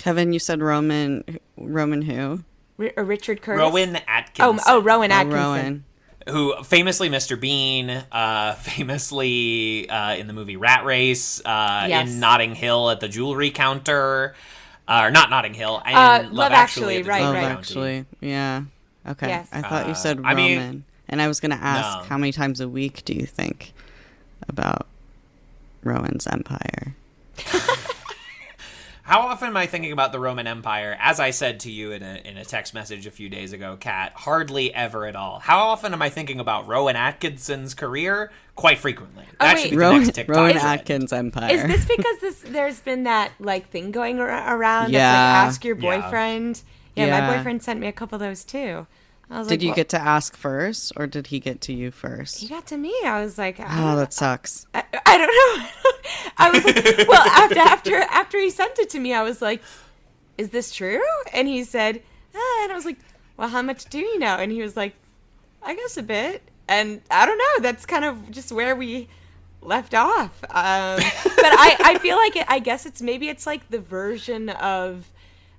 Kevin, you said Roman who? Richard Curtis? Rowan Atkinson. Rowan Atkinson. Rowan. Who famously Mr. Bean, famously in the movie Rat Race, Yes. in Notting Hill at the jewelry counter, or not Notting Hill, in Love Actually, at the right, jewelry Love right. counter. Actually, yeah. Okay, Yes. I thought you said I Roman, mean- and I was going to ask No. how many times a week do you think about Rowan's empire? How often am I thinking about the Roman Empire? As I said to you in a text message a few days ago, Kat, hardly ever at all. How often am I thinking about Rowan Atkinson's career? Quite frequently. That wait. should be the next TikTok Rowan trend. Atkins empire. Is this because there's been that like thing going around Yeah. that's like ask your Yeah. boyfriend? Yeah, Yeah. my boyfriend sent me a couple of those too. I was Did like, you well, get to ask first, or did he get to you first? he got to me. I was like, Oh, that sucks. I don't know. I was like, well, after he sent it to me, I was like, is this true? And he said, and I was like, well, how much do you know? And he was like, I guess a bit. And I don't know. That's kind of just where we left off. But I feel like I guess it's like the version of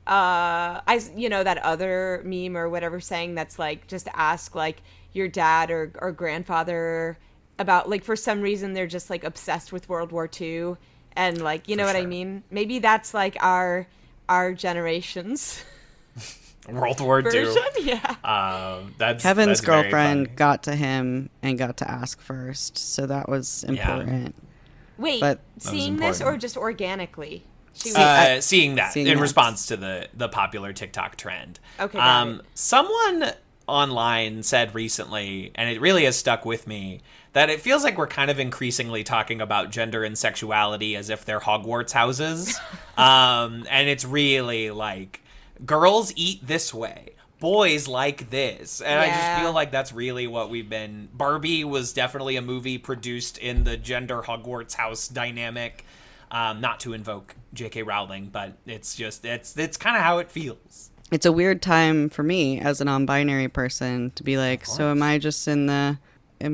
that other meme or whatever saying that's like just ask like your dad or grandfather about like for some reason they're just like obsessed with World War II and like you know what I mean. Maybe that's like our generation's World War II. version. Yeah. That's Kevin's that's very girlfriend funny. got to him and got to ask first, so that was important. Wait, But- seeing this or important. just organically? She was, Seeing that Seeing in that. response to the popular TikTok trend. Okay, got it. Someone online said recently, and it really has stuck with me, that it feels like we're kind of increasingly talking about gender and sexuality as if they're Hogwarts houses. And it's really like, girls eat this way. Boys like this. And I just Yeah. feel like that's really what we've been. Barbie was definitely a movie produced in the gender Hogwarts house dynamic. Not to invoke J.K. Rowling, but it's kind of how it feels. It's a weird time for me as a non-binary person to be like, so am I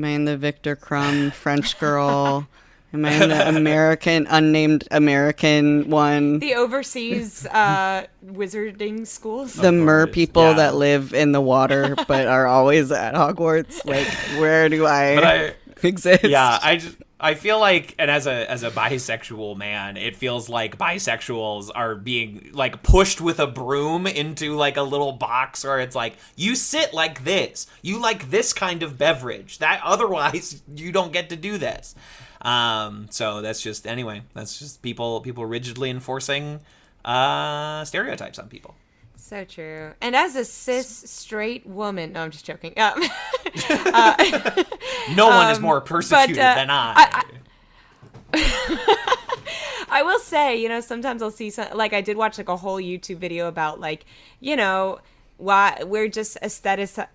in the Victor Crumb French girl? Am I in the unnamed American one? the overseas wizarding schools. The mer course, people yeah. that live in the water but are always at Hogwarts. Like, where do I exist? Yeah, I feel like, and as a bisexual man, it feels like bisexuals are being like pushed with a broom into like a little box where it's like, you sit like this, you like this kind of beverage, that otherwise you don't get to do this. So that's just people rigidly enforcing stereotypes on people. So true. And as a cis straight woman, no, I'm just joking. No one is more persecuted than I. I will say, sometimes I'll see like I did watch like a whole YouTube video about like, why we're just aestheticizing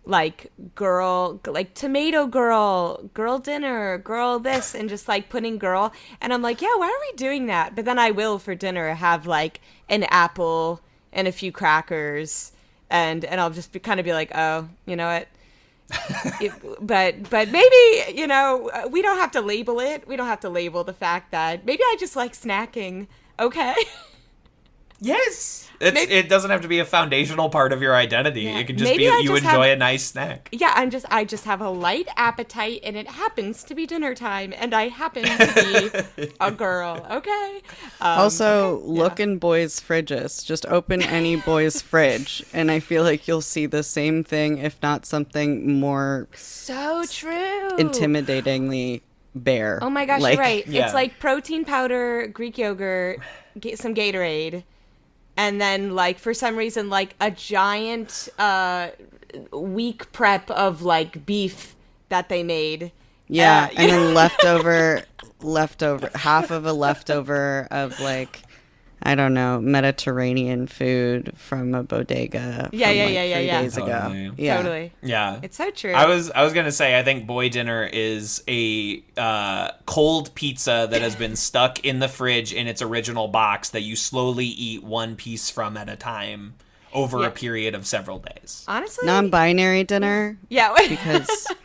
like girl, like tomato girl dinner, girl this, and just like putting girl. And I'm like, yeah, why are we doing that? But then I will for dinner have like an apple and a few crackers, and I'll just kind of be like, oh, you know what? But maybe, we don't have to label it. We don't have to label the fact that maybe I just like snacking. Okay. Yes. It doesn't have to be a foundational part of your identity. Yeah. It can just Maybe be I that you just enjoy have- a nice snack. Yeah, I just have a light appetite, and it happens to be dinner time, and I happen to be a girl. Okay. Also, look in boys' fridges. Just open any boy's fridge, and I feel like you'll see the same thing, if not something more So true. intimidatingly bare. Oh my gosh, Like, you're right. Yeah. It's like protein powder, Greek yogurt, some Gatorade, and then like for some reason like a giant week prep of like beef that they made. Yeah, and yeah. then leftover, half of a leftover of like, I don't know, Mediterranean food from a bodega. Yeah, from, yeah, like, yeah, 3 yeah. days Totally. ago. Yeah. Totally. Yeah. It's so true. I was gonna say, I think boy dinner is a cold pizza that has been stuck in the fridge in its original box that you slowly eat one piece from at a time over Yeah. a period of several days. Honestly. Non-binary dinner, Yeah. because